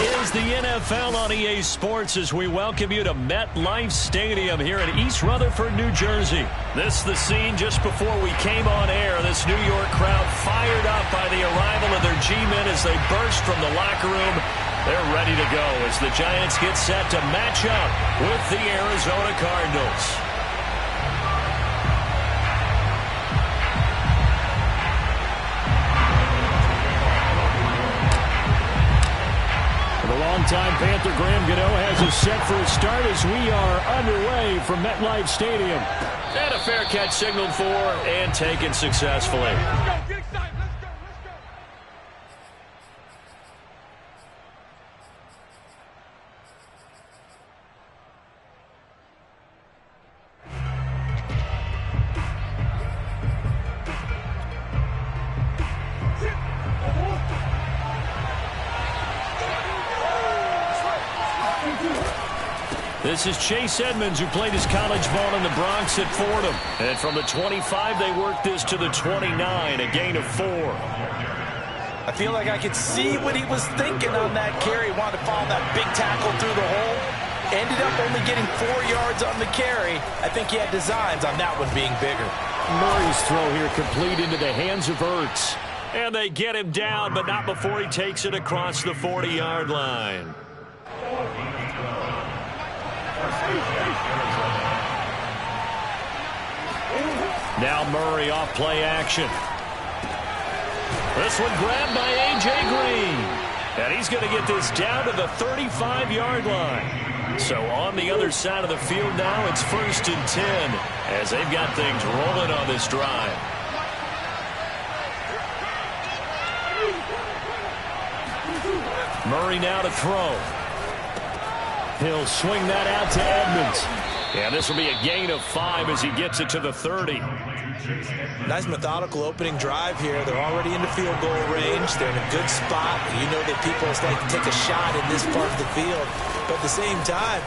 is the NFL on EA Sports as we welcome you to MetLife Stadium here in East Rutherford, New Jersey. This is the scene just before we came on air. This New York crowd fired up by the arrival of their G-men as they burst from the locker room. They're ready to go as the Giants get set to match up with the Arizona Cardinals. The longtime Panther Graham Gano has us set for a start as we are underway from MetLife Stadium. And a fair catch signaled for and taken successfully. Let's go, get excited. This is Chase Edmonds, who played his college ball in the Bronx at Fordham. And from the 25, they worked this to the 29, a gain of 4. I feel like I could see what he was thinking on that carry. Wanted to follow that big tackle through the hole. Ended up only getting 4 yards on the carry. I think he had designs on that one being bigger. Murray's throw here complete into the hands of Ertz. And they get him down, but not before he takes it across the 40-yard line. Now Murray off play action. This one grabbed by A.J. Green. And he's going to get this down to the 35-yard line. So on the other side of the field now, it's 1st and 10 as they've got things rolling on this drive. Murray now to throw. He'll swing that out to Edmonds. And this will be a gain of 5 as he gets it to the 30. Nice methodical opening drive here. They're already into field goal range. They're in a good spot. You know that people like to take a shot in this part of the field. But at the same time,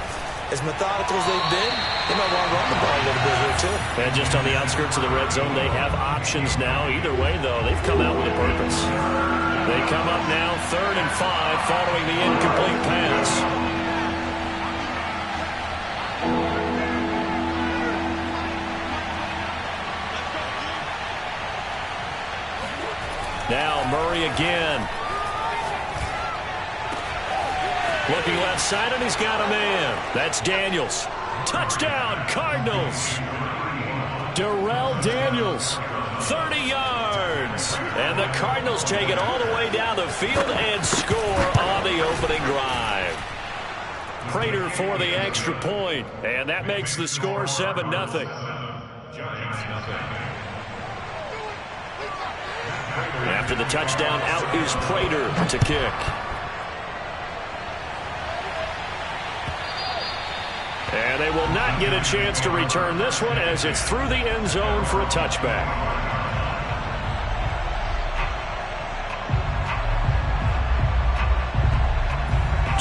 as methodical as they've been, they might want to run the ball a little bit here too. And just on the outskirts of the red zone, they have options now. Either way, though, they've come out with a purpose. They come up now 3rd and 5 following the incomplete pass. Now Murray again. Looking left side, and he's got a man. That's Daniels. Touchdown, Cardinals. Darrell Daniels, 30 yards. And the Cardinals take it all the way down the field and score on the opening drive. Prater for the extra point, and that makes the score 7-0. After the touchdown, out is Prater to kick. And they will not get a chance to return this one as it's through the end zone for a touchback.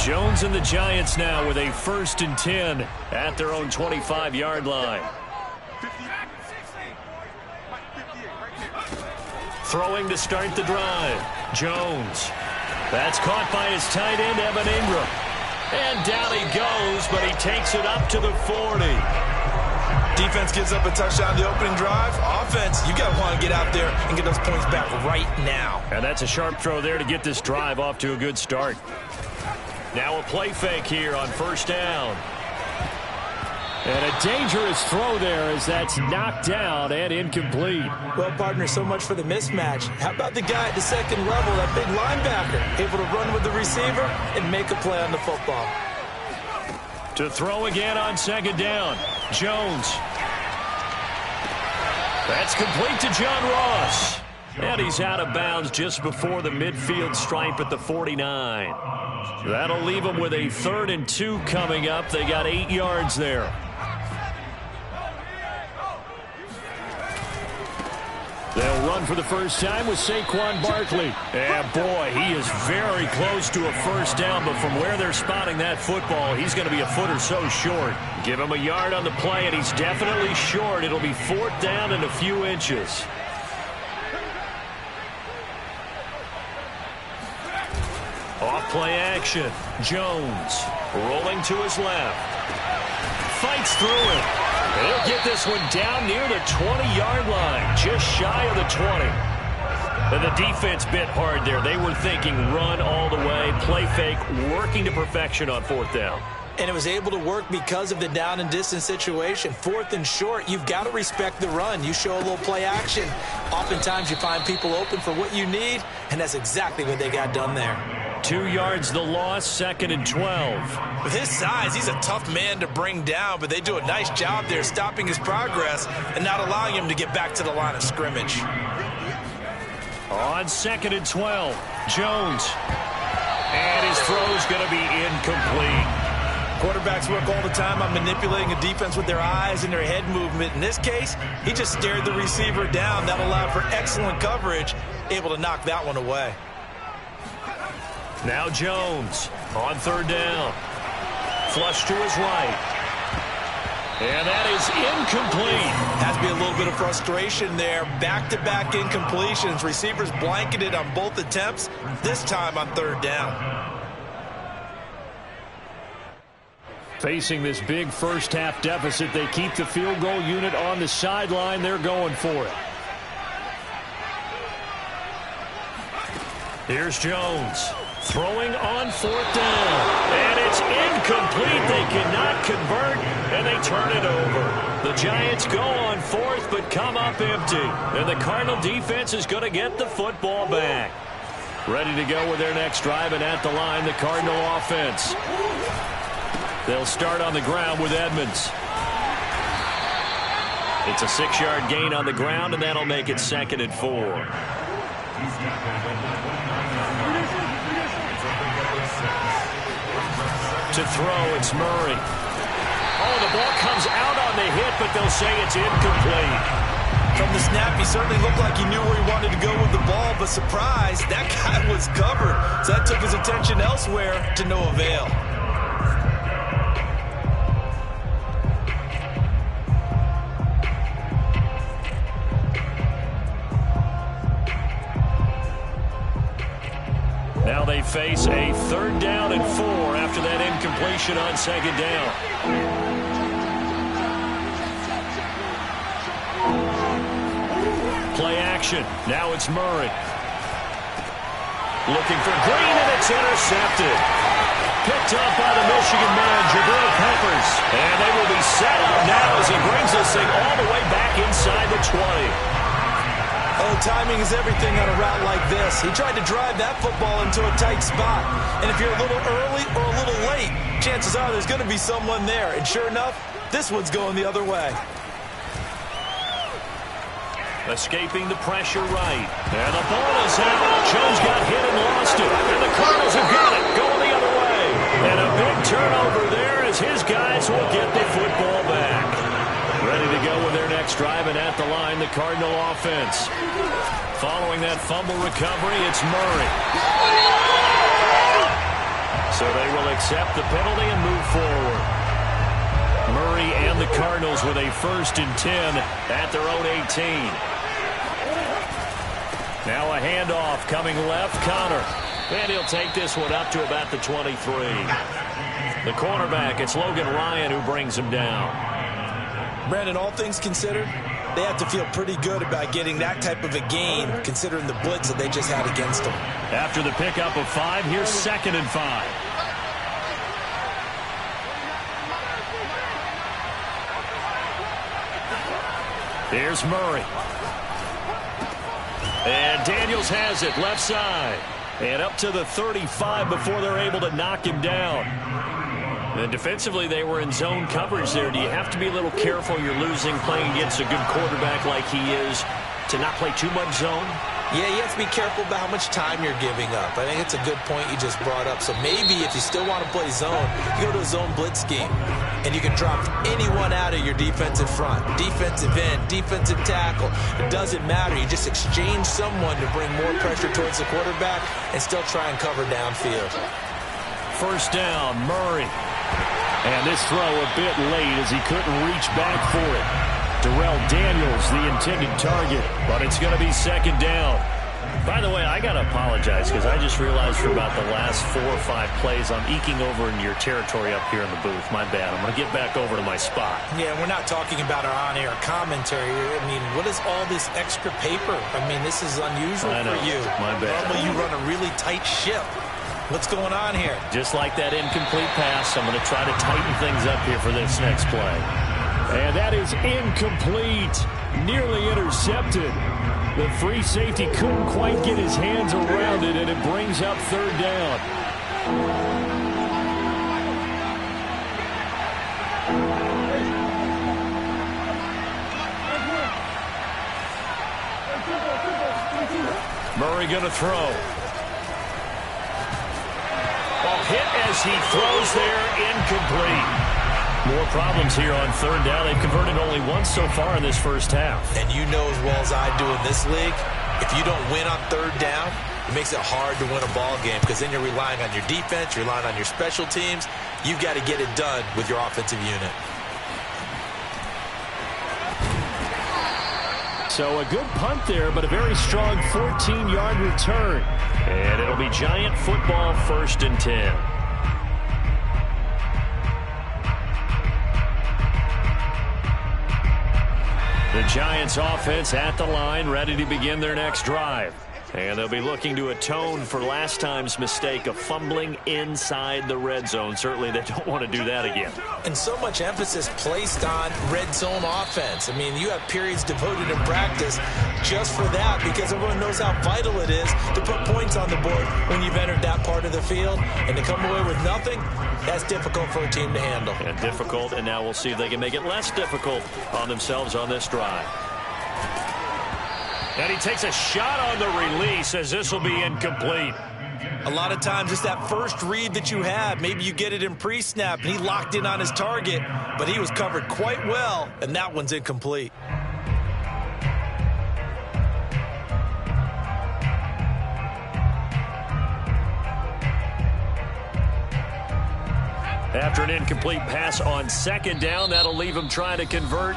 Jones and the Giants now with a 1st and 10 at their own 25-yard line. Throwing to start the drive. Jones. That's caught by his tight end, Evan Ingram. And down he goes, but he takes it up to the 40. Defense gives up a touchdown the opening drive. Offense, you got to want to get out there and get those points back right now. And that's a sharp throw there to get this drive off to a good start. Now a play fake here on 1st down. And a dangerous throw there as that's knocked down and incomplete. Well, partner, so much for the mismatch. How about the guy at the second level, that big linebacker, able to run with the receiver and make a play on the football. To throw again on 2nd down. Jones. That's complete to John Ross. And he's out of bounds just before the midfield stripe at the 49. That'll leave them with a 3rd and 2 coming up. They got 8 yards there. They'll run for the first time with Saquon Barkley. And boy, he is very close to a 1st down, but from where they're spotting that football, he's going to be a foot or so short. Give him a yard on the play, and he's definitely short. It'll be 4th down and a few inches. Off play action. Jones rolling to his left. Fights through it. And he'll get this one down near the 20-yard line. Just shy of the 20. And the defense bit hard there. They were thinking run all the way, play fake, working to perfection on fourth down. And it was able to work because of the down and distance situation. Fourth and short, you've got to respect the run. You show a little play action. Oftentimes you find people open for what you need, and that's exactly what they got done there. 2 yards the loss, 2nd and 12. With his size, he's a tough man to bring down, but they do a nice job there stopping his progress and not allowing him to get back to the line of scrimmage. On 2nd and 12, Jones. And his throw's going to be incomplete. Quarterbacks work all the time on manipulating a defense with their eyes and their head movement. In this case, he just stared the receiver down. That allowed for excellent coverage, able to knock that one away. Now Jones on 3rd down. Flush to his right. And that is incomplete. Has to be a little bit of frustration there. Back-to-back incompletions. Receivers blanketed on both attempts, this time on 3rd down. Facing this big first-half deficit, they keep the field goal unit on the sideline. They're going for it. Here's Jones. Throwing on 4th down. And it's incomplete. They cannot convert, and they turn it over. The Giants go on 4th, but come up empty. And the Cardinal defense is going to get the football back. Ready to go with their next drive, and at the line, the Cardinal offense. They'll start on the ground with Edmonds. It's a 6-yard gain on the ground, and that'll make it 2nd and 4. To throw, it's Murray. Oh, the ball comes out on the hit, but they'll say it's incomplete. From the snap, he certainly looked like he knew where he wanted to go with the ball, but surprise, that guy was covered. So that took his attention elsewhere to no avail. Now they face a 3rd down and 4 after that incompletion on 2nd down. Play action. Now it's Murray. Looking for Green, and it's intercepted. Picked up by the Michigan man, Jabril Peppers. And they will be set up now as he brings this thing all the way back inside the 20. Oh, timing is everything on a route like this. He tried to drive that football into a tight spot. And if you're a little early or a little late, chances are there's going to be someone there. And sure enough, this one's going the other way. Escaping the pressure right. And the ball is out. Jones got hit and lost it. And the Cardinals have got it. Going the other way. And a big turnover there as his guys will get the football back. Ready to go with their next drive, and at the line, the Cardinal offense. Following that fumble recovery, it's Murray. So they will accept the penalty and move forward. Murray and the Cardinals with a 1st and 10 at their own 18. Now a handoff coming left, Connor. And he'll take this one up to about the 23. The cornerback, it's Logan Ryan who brings him down. Brandon, all things considered, they have to feel pretty good about getting that type of a gain, considering the blitz that they just had against them. After the pickup of 5, here's 2nd and 5. Here's Murray. And Daniels has it, left side. And up to the 35 before they're able to knock him down. And defensively, they were in zone coverage there. Do you have to be a little careful? You're losing playing against a good quarterback like he is to not play too much zone? Yeah, you have to be careful about how much time you're giving up. I think it's a good point you just brought up. So maybe if you still want to play zone, you go to a zone blitz scheme, and you can drop anyone out of your defensive front. Defensive end, defensive tackle. It doesn't matter. You just exchange someone to bring more pressure towards the quarterback and still try and cover downfield. 1st down, Murray. And this throw a bit late as he couldn't reach back for it. Darrell Daniels, the intended target, but it's going to be 2nd down. By the way, I got to apologize because I just realized for about the last 4 or 5 plays I'm eking over into your territory up here in the booth. My bad. I'm going to get back over to my spot. Yeah, we're not talking about our on-air commentary. I mean, what is all this extra paper? I mean, this is unusual for you. My bad. Normally you run a really tight ship. What's going on here? Just like that incomplete pass, I'm going to try to tighten things up here for this next play. And that is incomplete. Nearly intercepted. The free safety couldn't quite get his hands around it, and it brings up third down. Murray going to throw. Ball hit as he throws there, incomplete. More problems here on third down. They've converted only once so far in this first half. And you know as well as I do in this league, if you don't win on third down, it makes it hard to win a ball game because then you're relying on your defense, you're relying on your special teams. You've got to get it done with your offensive unit. So a good punt there, but a very strong 14-yard return. And it'll be Giant football, 1st and 10. The Giants offense at the line, ready to begin their next drive. And they'll be looking to atone for last time's mistake of fumbling inside the red zone. Certainly they don't want to do that again. And so much emphasis placed on red zone offense. I mean, you have periods devoted in practice just for that because everyone knows how vital it is to put points on the board when you've entered that part of the field. And to come away with nothing, that's difficult for a team to handle. And difficult, and now we'll see if they can make it less difficult on themselves on this drive. And he takes a shot on the release as this will be incomplete. A lot of times it's that first read that you have. Maybe you get it in pre-snap, and he locked in on his target, but he was covered quite well, and that one's incomplete. After an incomplete pass on 2nd down, that'll leave him trying to convert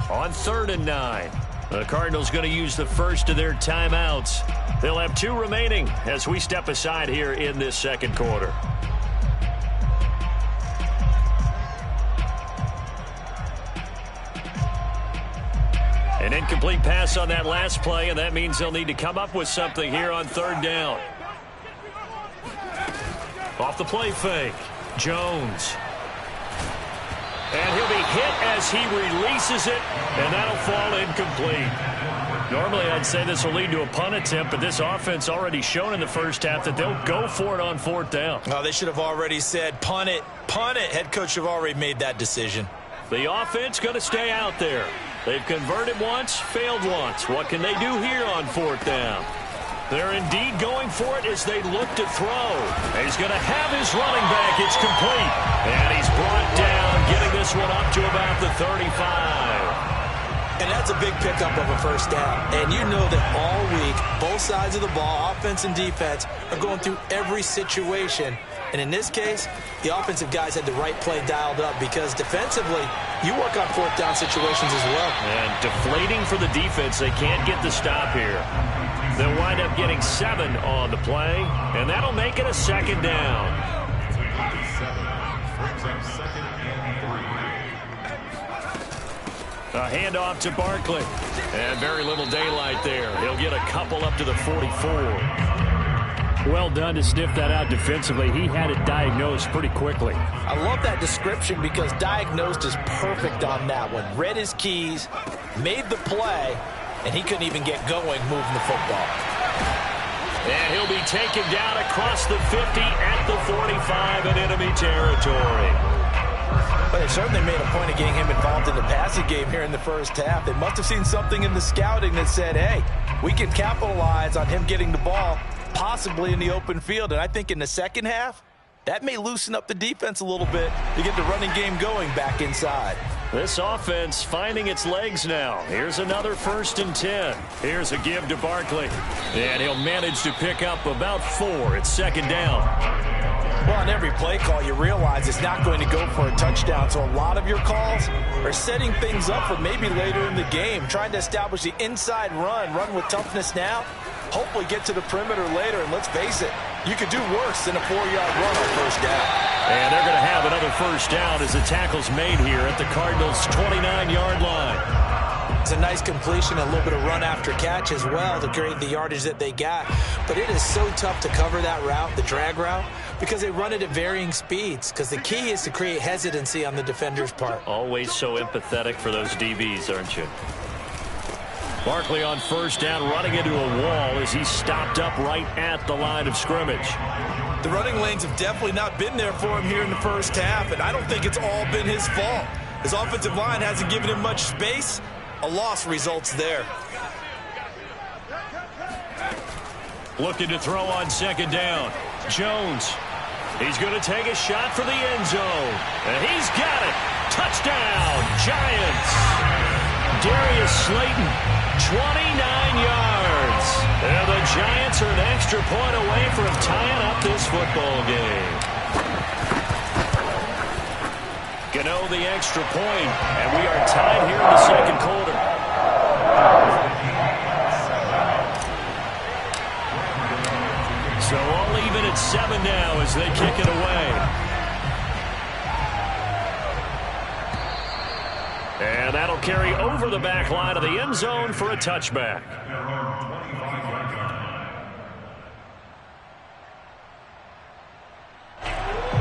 on 3rd and 9. The Cardinals going to use the first of their timeouts. They'll have 2 remaining as we step aside here in this 2nd quarter. An incomplete pass on that last play, and that means they'll need to come up with something here on 3rd down. Off the play fake, Jones. And he'll be hit as he releases it, and that'll fall incomplete. Normally, I'd say this will lead to a punt attempt, but this offense already shown in the first half that they'll go for it on 4th down. Oh, they should have already said, punt it, punt it. Head coach have already made that decision. The offense going to stay out there. They've converted once, failed once. What can they do here on 4th down? They're indeed going for it as they look to throw. He's going to have his running back. It's complete. And he's brought down, getting this one up to about the 35. And that's a big pickup of a first down. And you know that all week, both sides of the ball, offense and defense, are going through every situation. And in this case, the offensive guys had the right play dialed up because defensively, you work on 4th down situations as well. And deflating for the defense. They can't get the stop here. They'll wind up getting 7 on the play, and that'll make it a 2nd down. A handoff to Barkley. And very little daylight there. He'll get a couple up to the 44. Well done to sniff that out defensively. He had it diagnosed pretty quickly. I love that description because diagnosed is perfect on that one. Read his keys, made the play, and he couldn't even get going moving the football. And he'll be taken down across the 50 at the 45 in enemy territory. But they certainly made a point of getting him involved in the passing game here in the first half. They must have seen something in the scouting that said, hey, we can capitalize on him getting the ball possibly in the open field. And I think in the second half, that may loosen up the defense a little bit to get the running game going back inside. This offense finding its legs now. Here's another 1st and 10. Here's a give to Barkley. And he'll manage to pick up about 4. It's 2nd down. Well, on every play call, you realize it's not going to go for a touchdown. So a lot of your calls are setting things up for maybe later in the game, trying to establish the inside run with toughness now. hopefully get to the perimeter later. And let's face it, you could do worse than a 4-yard run on first down. And they're going to have another first down as the tackle's made here at the Cardinals' 29-yard line. It's a nice completion, a little bit of run after catch as well to create the yardage that they got. But it is so tough to cover that route, the drag route, because they run it at varying speeds. Because the key is to create hesitancy on the defender's part. Always so empathetic for those DBs, aren't you? Barkley on first down, running into a wall as he's stopped up right at the line of scrimmage. The running lanes have definitely not been there for him here in the first half, and I don't think it's all been his fault. His offensive line hasn't given him much space. A loss results there. Looking to throw on second down. Jones. He's going to take a shot for the end zone. And he's got it. Touchdown, Giants. Darius Slayton, 29 yards. And the Giants are an extra point away from tying up this football game. Gano the extra point, and we are tied here in the second quarter. So all even at 7 now as they kick it away. And that'll carry over the back line of the end zone for a touchback.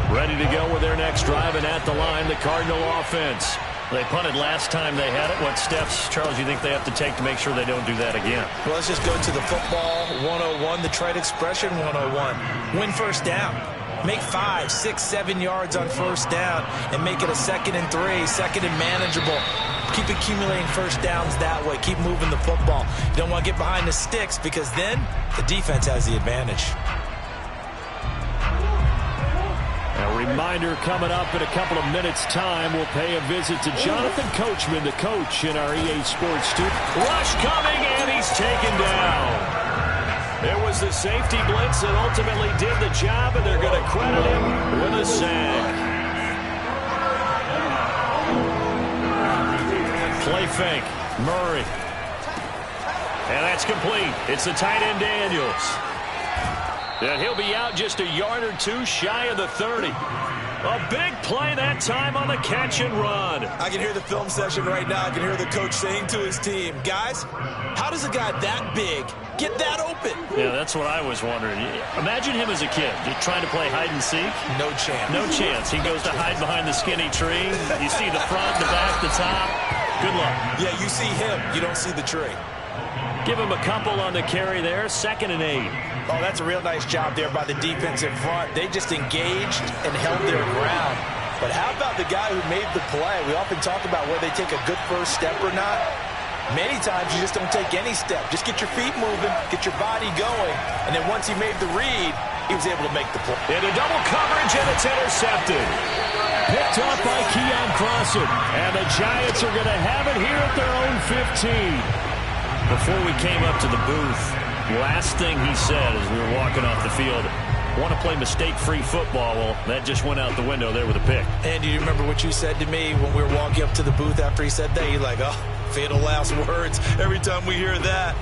Ready to go with their next drive, and at the line, the Cardinal offense. They punted last time they had it. What steps, Charles, you think they have to take to make sure they don't do that again? Well, let's just go to the football 101, the trite expression 101. Win first down. Make 5, 6, 7 yards on first down and make it a 2nd and 3, second and manageable. Keep accumulating first downs that way. Keep moving the football. You don't want to get behind the sticks because then the defense has the advantage. A reminder coming up in a couple of minutes' time. We'll pay a visit to Jonathan Coachman, the coach in our EA Sports studio. Rush coming, and he's taken down. It was the safety blitz that ultimately did the job, and they're going to credit him with a sack. Play fake. Murray. And that's complete. It's the tight end Daniels. And he'll be out just a yard or two shy of the 30. A big play that time on the catch and run. I can hear the film session right now. I can hear the coach saying to his team, guys, how does a guy that big get that open? Yeah, that's what I was wondering. Imagine him as a kid just trying to play hide and seek. No chance. No chance. He goes to hide behind the skinny tree. You see the front, the back, the top. Good luck. Yeah, you see him. You don't see the tree. Give him a couple on the carry there. 2nd and 8. Oh, that's a real nice job there by the defense in front. They just engaged and held their ground. But how about the guy who made the play? We often talk about whether they take a good first step or not. Many times you just don't take any step. Just get your feet moving, get your body going. And then once he made the read, he was able to make the play. Into double coverage, and it's intercepted. Picked off by Keon Crossan. And the Giants are going to have it here at their own 15. Before we came up to the booth, last thing he said as we were walking off the field, want to play mistake-free football. Well, that just went out the window there with a pick. And do you remember what you said to me when we were walking up to the booth after he said that? You're like, oh, fatal last words. Every time we hear that,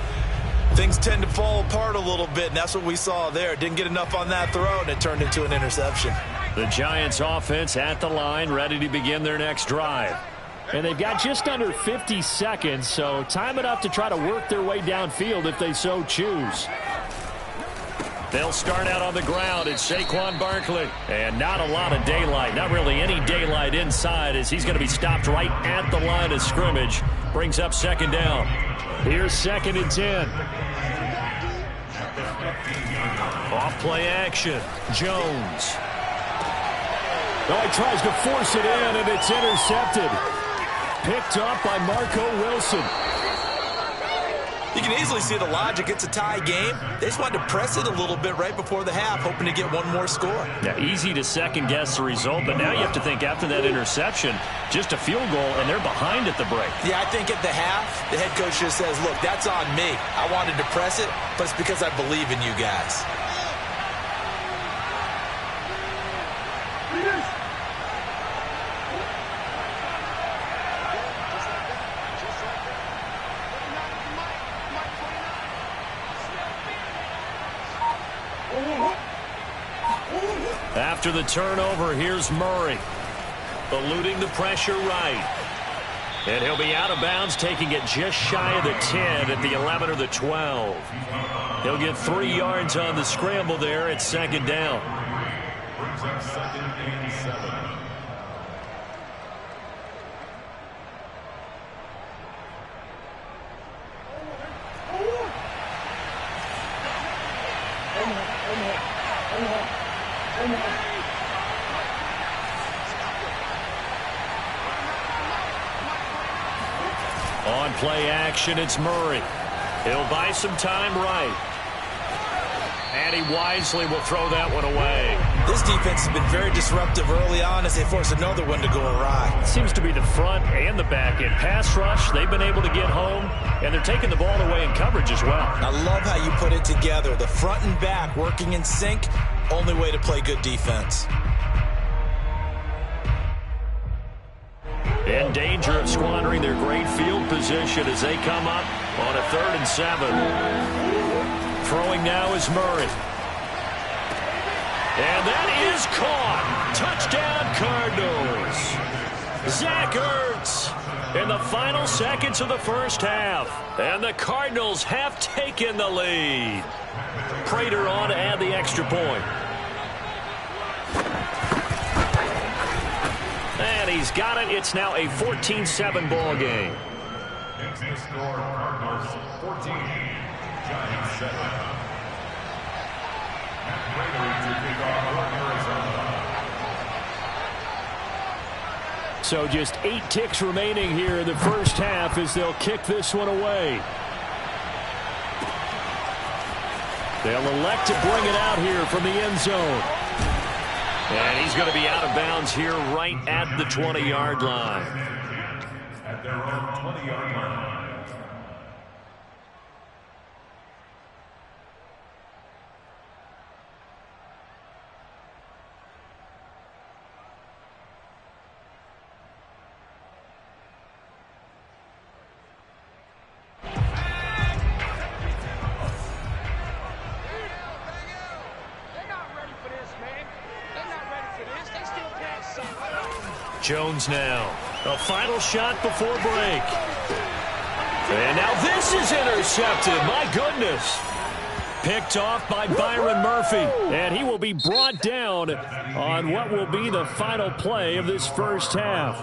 things tend to fall apart a little bit, and that's what we saw there. Didn't get enough on that throw, and it turned into an interception. The Giants offense at the line, ready to begin their next drive. And they've got just under 50 seconds, so time enough to try to work their way downfield if they so choose. They'll start out on the ground. It's Saquon Barkley. And not a lot of daylight, not really any daylight inside, as he's going to be stopped right at the line of scrimmage. Brings up 2nd down. Here's 2nd and 10. Off play action. Jones. Oh, he tries to force it in, and it's intercepted. Picked up by Marco Wilson. You can easily see the logic. It's a tie game. They just wanted to press it a little bit right before the half, hoping to get one more score. Yeah, easy to second-guess the result, but now you have to think after that interception, just a field goal, and they're behind at the break. Yeah, I think at the half, the head coach just says, look, that's on me. I wanted to press it, but it's because I believe in you guys. After the turnover, here's Murray. Eluding the pressure right. And he'll be out of bounds, taking it just shy of the 10 at the 11 or the 12. He'll get 3 yards on the scramble there at second down. Brings up 2nd and 7. On play action, it's Murray. He'll buy some time right. And he wisely will throw that one away. This defense has been very disruptive early on as they force another one to go awry. Seems to be the front and the back end. Pass rush, they've been able to get home, and they're taking the ball away in coverage as well. I love how you put it together. The front and back working in sync, only way to play good defense. In danger of squandering their great field position as they come up on a 3rd and 7. Throwing now is Murray. And that is caught. Touchdown, Cardinals. Zach Ertz in the final seconds of the first half. And the Cardinals have taken the lead. Prater on to add the extra point. And he's got it. It's now a 14-7 ball game. Makes the score Cardinals 14, Giants 7. Matt Prater to kick off for Arizona. So just 8 ticks remaining here in the first half as they'll kick this one away. They'll elect to bring it out here from the end zone. And he's going to be out of bounds here right at the 20-yard line. At their own 20-yard line. Jones now. A final shot before break. And now this is intercepted. My goodness. Picked off by Byron Murphy. And he will be brought down on what will be the final play of this first half.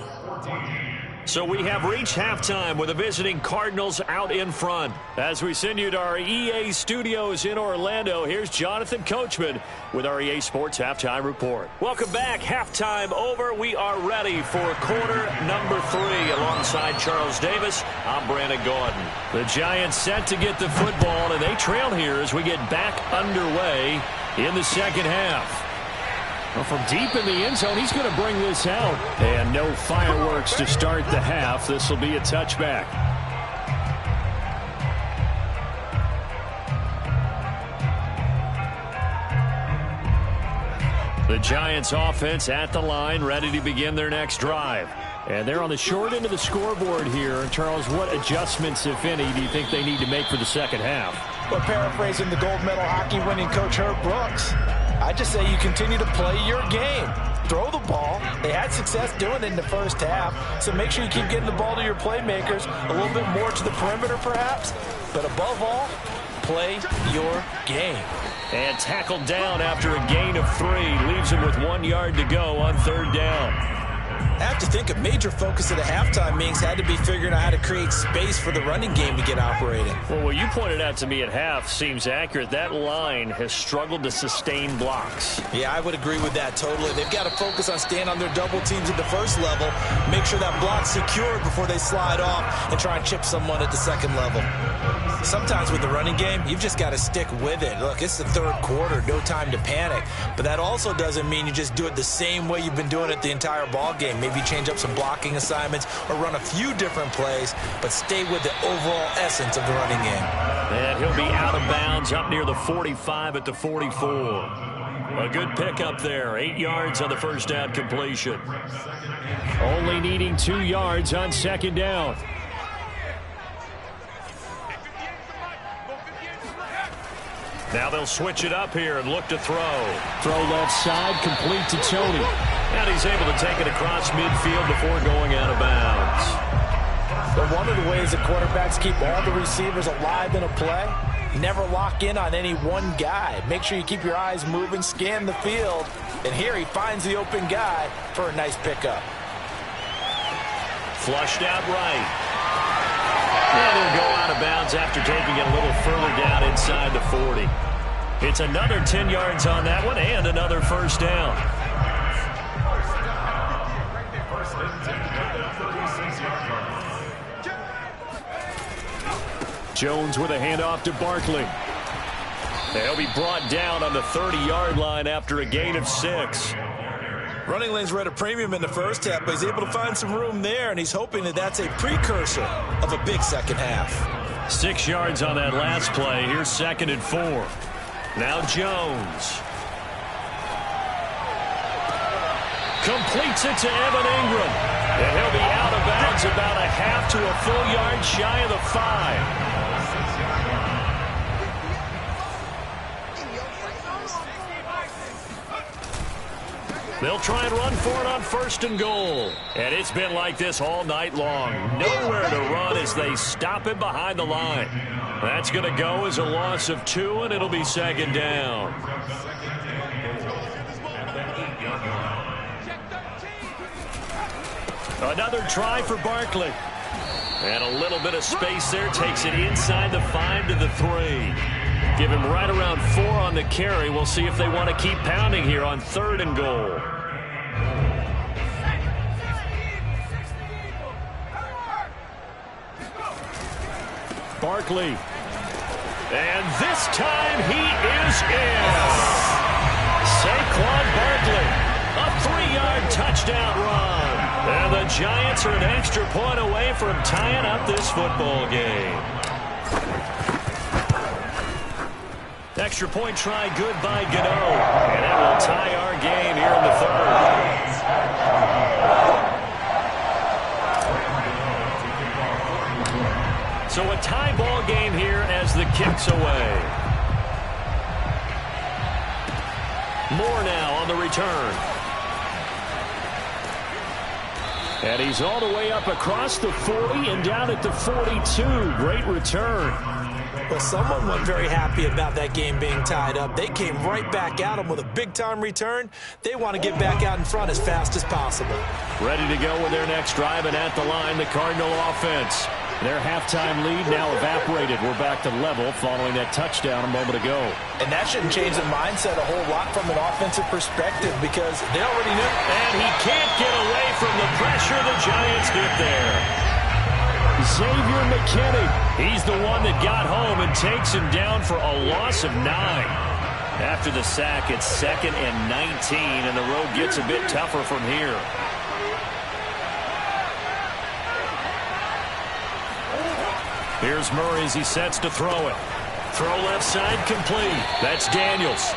So we have reached halftime with the visiting Cardinals out in front. As we send you to our EA studios in Orlando, here's Jonathan Coachman with our EA Sports Halftime Report. Welcome back. Halftime over. We are ready for quarter number 3. Alongside Charles Davis, I'm Brandon Gordon. The Giants set to get the football, and they trail here as we get back underway in the second half. Well, from deep in the end zone, he's going to bring this out. And no fireworks to start the half. This will be a touchback. The Giants offense at the line, ready to begin their next drive. And they're on the short end of the scoreboard here. Charles, what adjustments, if any, do you think they need to make for the second half? Well, paraphrasing the gold medal hockey winning coach Herb Brooks, I just say you continue to play your game. Throw the ball. They had success doing it in the first half, so make sure you keep getting the ball to your playmakers, a little bit more to the perimeter perhaps, but above all, play your game. And tackled down after a gain of 3. Leaves him with 1 yard to go on 3rd down. I have to think a major focus of the halftime meetings had to be figuring out how to create space for the running game to get operating. Well, what you pointed out to me at half seems accurate. That line has struggled to sustain blocks. Yeah, I would agree with that totally. They've got to focus on staying on their double teams at the first level, make sure that block's secured before they slide off and try and chip someone at the second level. Sometimes with the running game, you've just got to stick with it. Look, it's the 3rd quarter, no time to panic. But that also doesn't mean you just do it the same way you've been doing it the entire ball game. Maybe change up some blocking assignments or run a few different plays, but stay with the overall essence of the running game. And he'll be out of bounds up near the 45 at the 44. A good pickup there. 8 yards on the first down completion. Only needing 2 yards on second down. Now they'll switch it up here and look to throw. Throw left side, complete to Tony. And he's able to take it across midfield before going out of bounds. But one of the ways that quarterbacks keep all the receivers alive in a play, never lock in on any one guy. Make sure you keep your eyes moving, scan the field. And here he finds the open guy for a nice pickup. Flushed out right. And he'll go out of bounds after taking it a little further down inside the 40. It's another 10 yards on that one and another first down. Jones with a handoff to Barkley. They'll be brought down on the 30-yard line after a gain of 6. Running lanes were at a premium in the first half, but he's able to find some room there, and he's hoping that that's a precursor of a big second half. 6 yards on that last play. Here's 2nd and 4. Now Jones. Completes it to Evan Ingram. And he'll be out of bounds about a half to a full yard shy of the 5. They'll try and run for it on 1st and goal. And it's been like this all night long. Nowhere to run as they stop him behind the line. That's going to go as a loss of 2, and it'll be 2nd down. Another try for Barkley. And a little bit of space there. Takes it inside the 5 to the 3. Give him right around 4 on the carry. We'll see if they want to keep pounding here on 3rd and goal. Barkley. And this time he is in. Saquon Barkley, a 3-yard touchdown run. And the Giants are an extra point away from tying up this football game. Extra point try good by Gano. And that will tie our game here in the 3rd. So a tie ball game here as the kick's away. Moore now on the return. And he's all the way up across the 40 and down at the 42. Great return. Well, someone wasn't very happy about that game being tied up. They came right back at him with a big-time return. They want to get back out in front as fast as possible. Ready to go with their next drive, and at the line, the Cardinal offense. Their halftime lead now evaporated. We're back to level following that touchdown a moment ago. And that shouldn't change the mindset a whole lot from an offensive perspective because they already knew. And he can't get away from the pressure the Giants get there. Xavier McKinney. He's the one that got home and takes him down for a loss of 9. After the sack, it's 2nd and 19, and the road gets a bit tougher from here. Here's Murray as he sets to throw it. Throw left side complete. That's Daniels.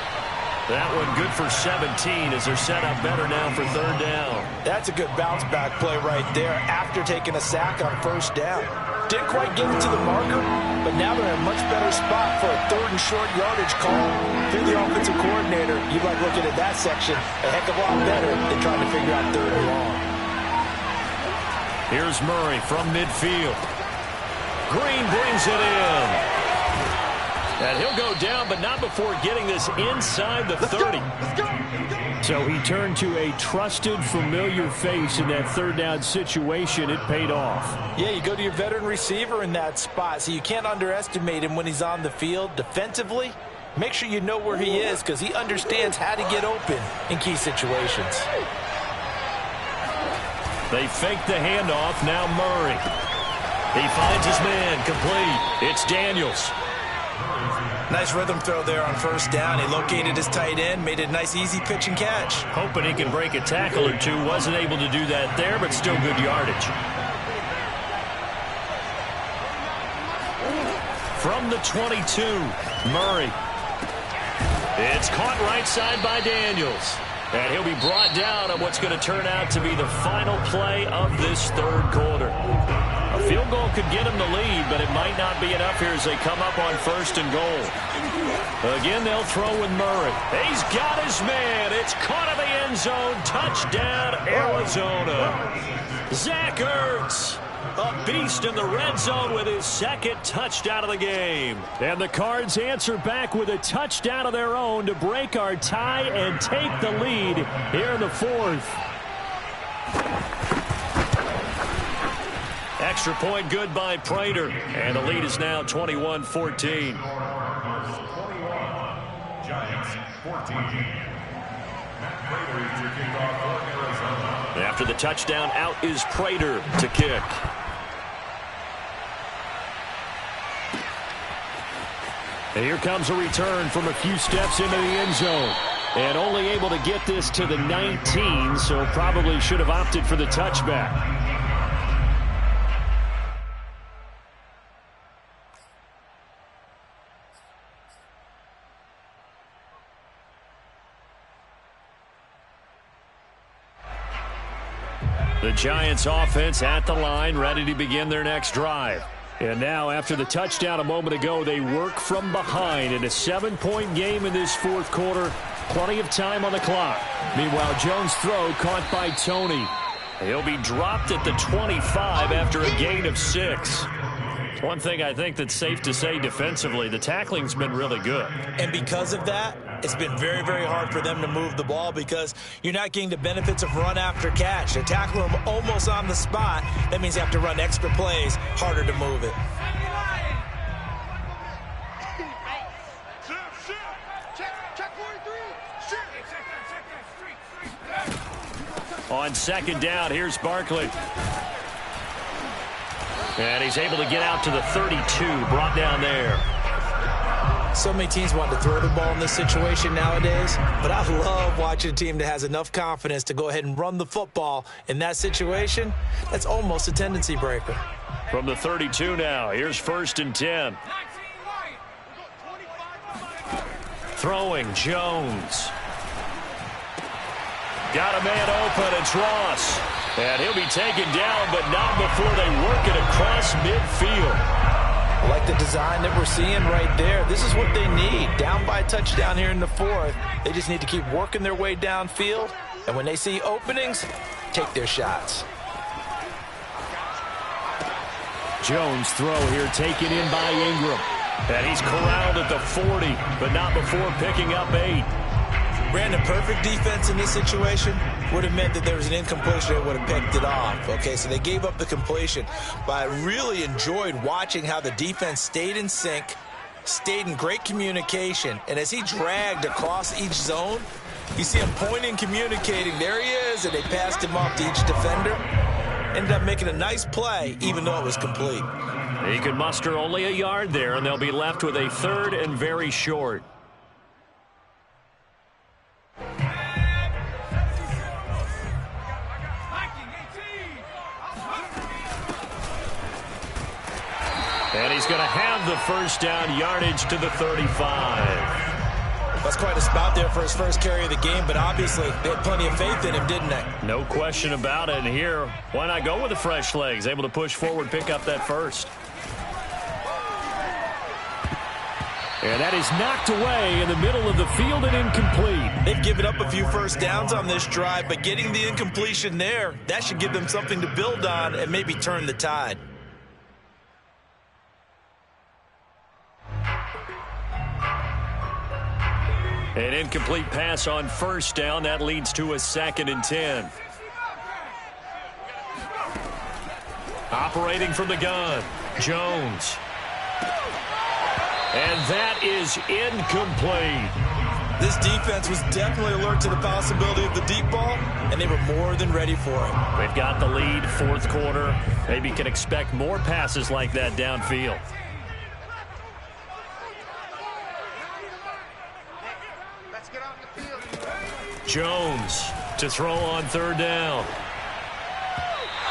That one good for 17 as they're set up better now for 3rd down. That's a good bounce back play right there after taking a sack on 1st down. Didn't quite get it to the marker, but now they're in a much better spot for a 3rd and short yardage call. If you're the offensive coordinator, you'd like looking at that section a heck of a lot better than trying to figure out 3rd and long. Here's Murray from midfield. Green brings it in. And he'll go down, but not before getting this inside the 30. So he turned to a trusted, familiar face in that 3rd down situation. It paid off. Yeah, you go to your veteran receiver in that spot, so you can't underestimate him when he's on the field. Defensively, make sure you know where he is because he understands how to get open in key situations. They fake the handoff. Now Murray. He finds his man complete. It's Daniels. Nice rhythm throw there on 1st down. He located his tight end, made it a nice easy pitch and catch. Hoping he can break a tackle or two. Wasn't able to do that there, but still good yardage. From the 22, Murray. It's caught right side by Daniels. And he'll be brought down on what's going to turn out to be the final play of this third quarter. A field goal could get him the lead, but it might not be enough here as they come up on 1st and goal. Again, they'll throw with Murray. He's got his man. It's caught in the end zone. Touchdown, Arizona. Zach Ertz, a beast in the red zone with his 2nd touchdown of the game. And the Cards answer back with a touchdown of their own to break our tie and take the lead here in the 4th. Extra point good by Prater. And the lead is now 21-14. Giants 14. Prater to kick off for Arizona. After the touchdown, out is Prater to kick. And here comes a return from a few steps into the end zone. And only able to get this to the 19, so probably should have opted for the touchback. The Giants offense at the line, ready to begin their next drive. And now, after the touchdown a moment ago, they work from behind in a 7-point game in this 4th quarter. Plenty of time on the clock. Meanwhile, Jones' throw caught by Tony. He'll be dropped at the 25 after a gain of 6. One thing I think that's safe to say defensively, the tackling's been really good. And because of that, it's been very, very hard for them to move the ball because you're not getting the benefits of run after catch. They tackle them almost on the spot. That means they have to run extra plays, harder to move it. On 2nd down, here's Barkley. And he's able to get out to the 32, brought down there. So many teams want to throw the ball in this situation nowadays, but I love watching a team that has enough confidence to go ahead and run the football in that situation. That's almost a tendency breaker. From the 32 now, here's 1st and 10. Throwing, Jones. Got a man open, it's Ross. And he'll be taken down, but not before they work it across midfield. I like the design that we're seeing right there. This is what they need. Down by a touchdown here in the 4th. They just need to keep working their way downfield. And when they see openings, take their shots. Jones' throw here taken in by Ingram. And he's corralled at the 40, but not before picking up 8. Brandon, perfect defense in this situation would have meant that there was an incompletion that would have picked it off. Okay, so they gave up the completion. But I really enjoyed watching how the defense stayed in sync, stayed in great communication. And as he dragged across each zone, you see him pointing, communicating. There he is, and they passed him off to each defender. Ended up making a nice play, even though it was complete. He could muster only a yard there, and they'll be left with a 3rd and very short. And he's going to have the 1st down, yardage to the 35. That's quite a spot there for his first carry of the game, but obviously they had plenty of faith in him, didn't they? No question about it. And here, why not go with the fresh legs? Able to push forward, pick up that 1st. And that is knocked away in the middle of the field and incomplete. They've given up a few first downs on this drive, but getting the incompletion there, that should give them something to build on and maybe turn the tide. An incomplete pass on 1st down. That leads to a 2nd and 10. Operating from the gun, Jones. And that is incomplete. This defense was definitely alert to the possibility of the deep ball, and they were more than ready for it. They've got the lead, 4th quarter. Maybe can expect more passes like that downfield. Jones to throw on 3rd down.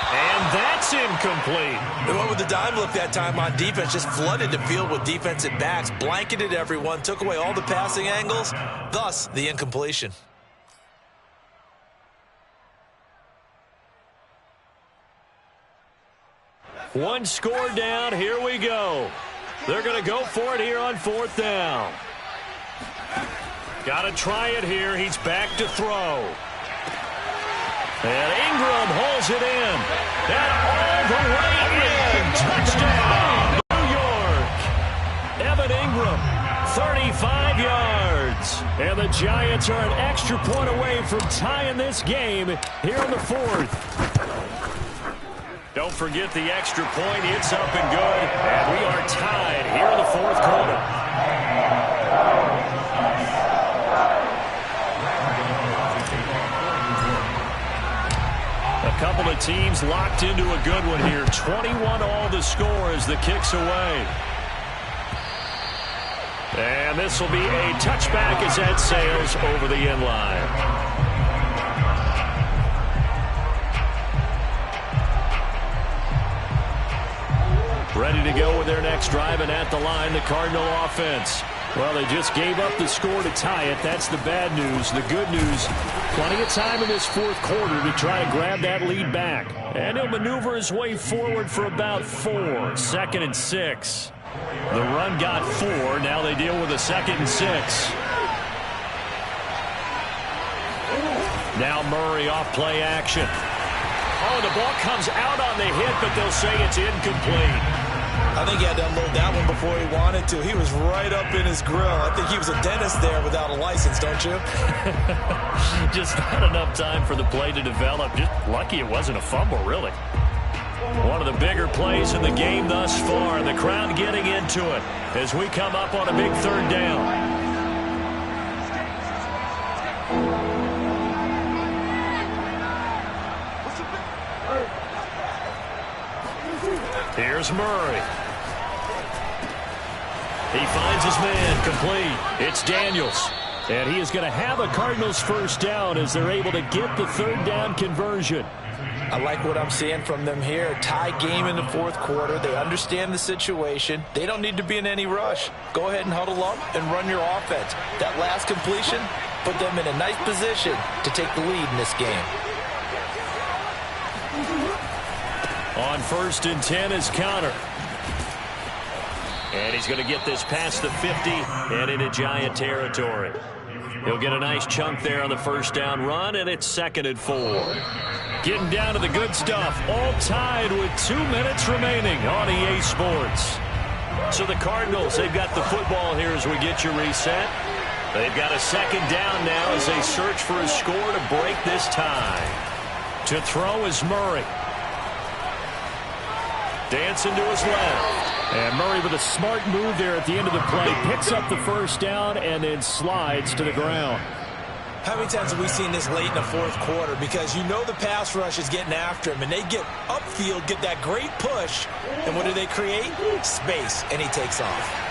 And that's incomplete. They went with the dime look that time on defense, just flooded the field with defensive backs, blanketed everyone, took away all the passing angles, thus the incompletion. One score down. Here we go. They're going to go for it here on 4th down. Got to try it here. He's back to throw. And Ingram holds it in. And all the way in. Touchdown, New York. Evan Ingram, 35 yards. And the Giants are an extra point away from tying this game here in the 4th. Don't forget the extra point. It's up and good. And we are tied here in the 4th quarter. A couple of teams locked into a good one here. 21 all the score as the kick's away. And this will be a touchback as that sails over the end line. Ready to go with their next drive, and at the line, the Cardinal offense. Well, they just gave up the score to tie it. That's the bad news. The good news, plenty of time in this 4th quarter to try to grab that lead back. And he'll maneuver his way forward for about 4. 2nd and 6. The run got 4. Now they deal with a 2nd and 6. Now Murray off play action. Oh, the ball comes out on the hit, but they'll say it's incomplete. I think he had to unload that one before he wanted to. He was right up in his grill. I think he was a dentist there without a license, don't you? Just not enough time for the play to develop. Just lucky it wasn't a fumble, really. One of the bigger plays in the game thus far. The crowd getting into it as we come up on a big 3rd down. Here's Murray. He finds his man complete. It's Daniels. And he is going to have a Cardinals 1st down as they're able to get the 3rd down conversion. I like what I'm seeing from them here. Tie game in the 4th quarter. They understand the situation. They don't need to be in any rush. Go ahead and huddle up and run your offense. That last completion put them in a nice position to take the lead in this game. On 1st and 10 is Connor. And he's going to get this past the 50 and into Giant territory. He'll get a nice chunk there on the 1st down run, and it's 2nd and 4. Getting down to the good stuff. All tied with 2 minutes remaining on EA Sports. So the Cardinals, they've got the football here as we get you reset. They've got a 2nd down now as they search for a score to break this tie. To throw is Murray. Dancing to his left. And Murray with a smart move there at the end of the play. Picks up the 1st down and then slides to the ground. How many times have we seen this late in the 4th quarter? Because you know the pass rush is getting after him, and they get upfield, get that great push, and what do they create? Space, and he takes off.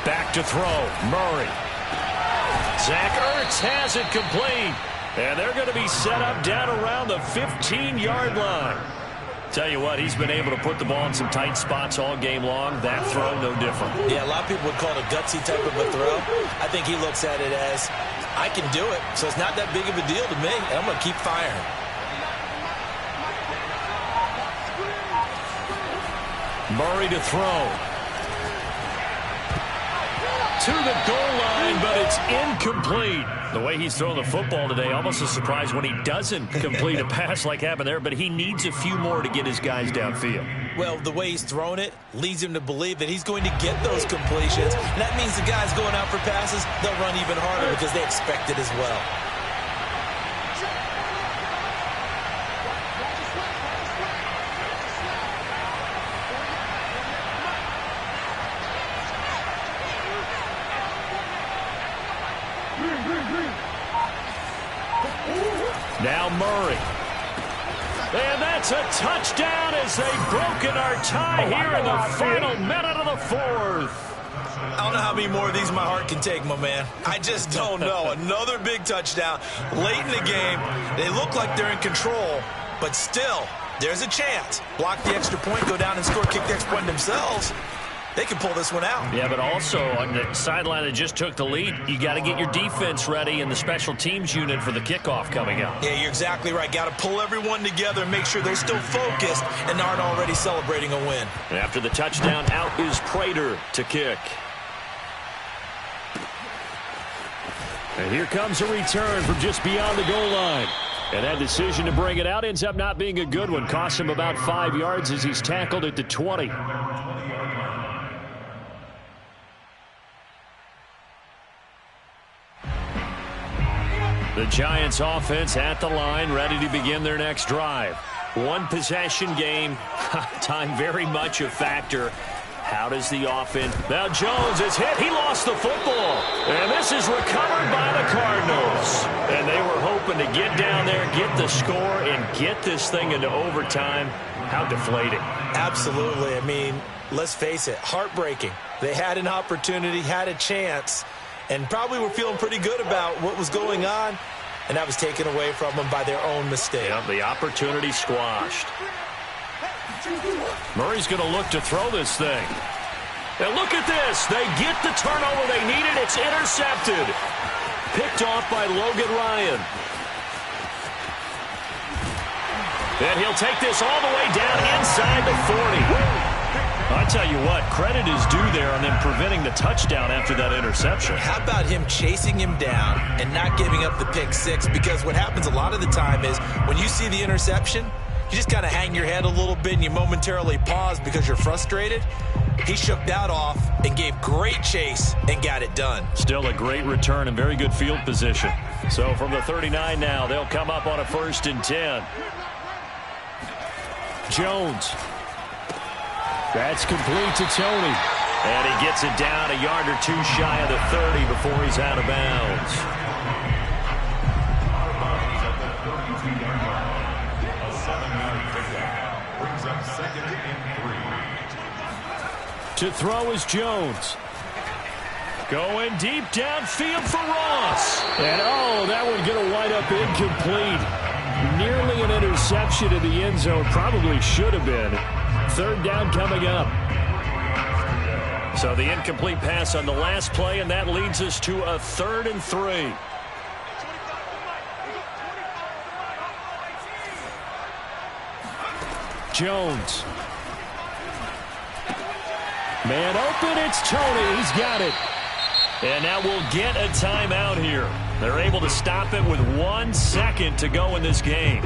Back to throw, Murray. Zach Ertz has it complete. And they're going to be set up down around the 15-yard line. Tell you what, he's been able to put the ball in some tight spots all game long. That throw, no different. Yeah, a lot of people would call it a gutsy type of a throw. I think he looks at it as, I can do it, so it's not that big of a deal to me, and I'm going to keep firing. Murray to throw. To the goal line, but it's incomplete. The way he's throwing the football today, almost a surprise when he doesn't complete a pass like happened there, but he needs a few more to get his guys downfield. Well, the way he's thrown it leads him to believe that he's going to get those completions. And that means the guys going out for passes, they'll run even harder because they expect it as well. Now Murray. And that's a touchdown as they've broken our tie here in the final minute of the 4th. I don't know how many more of these my heart can take, my man. I just don't know. Another big touchdown late in the game. They look like they're in control, but still, there's a chance. Block the extra point, go down and score, kick the extra point themselves. they can pull this one out. Yeah, but also on the sideline that just took the lead, you got to get your defense ready and the special teams unit for the kickoff coming up. Yeah, you're exactly right. Got to pull everyone together and make sure they're still focused and aren't already celebrating a win. And after the touchdown, out is Prater to kick. And here comes a return from just beyond the goal line. And that decision to bring it out ends up not being a good one. Costs him about 5 yards as he's tackled at the 20. The Giants offense at the line, ready to begin their next drive. One possession game, time very much a factor. How does the offense... Now Jones is hit. He lost the football. And this is recovered by the Cardinals. And they were hoping to get down there, get the score, and get this thing into overtime. How deflating. Absolutely. I mean, let's face it, heartbreaking. They had an opportunity, had a chance, and probably were feeling pretty good about what was going on, and that was taken away from them by their own mistake. Yep, the opportunity squashed. Murray's going to look to throw this thing. And look at this. They get the turnover they needed. It's intercepted. Picked off by Logan Ryan. And he'll take this all the way down inside the 40. I tell you what, credit is due there on them preventing the touchdown after that interception. How about him chasing him down and not giving up the pick six? Because what happens a lot of the time is when you see the interception, you just kind of hang your head a little bit and you momentarily pause because you're frustrated. He shook that off and gave great chase and got it done. Still a great return and very good field position. So from the 39 now, they'll come up on a 1st and 10. Jones. That's complete to Tony. And he gets it down a yard or two shy of the 30 before he's out of bounds. To throw is Jones. Going deep downfield for Ross. And, oh, that one going to wind up incomplete. Nearly an interception in the end zone. Probably should have been. 3rd down coming up. So the incomplete pass on the last play, and that leads us to a 3rd and 3. Jones. Man open, it's Tony. He's got it. And now we'll get a timeout here. They're able to stop it with 1 second to go in this game.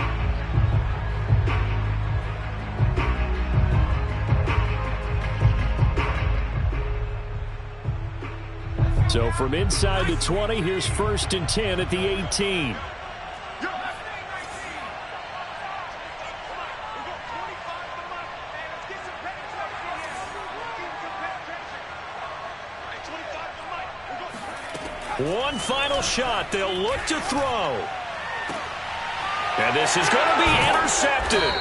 So from inside the 20, here's 1st and 10 at the 18. One final shot. They'll look to throw. And this is going to be intercepted.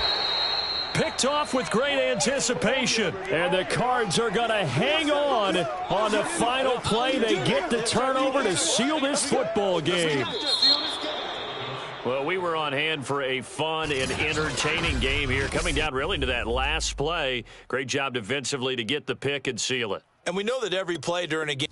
Picked off with great anticipation. And the Cards are going to hang on the final play. They get the turnover to seal this football game. Well, we were on hand for a fun and entertaining game here. Coming down really to that last play. Great job defensively to get the pick and seal it. And we know that every play during a game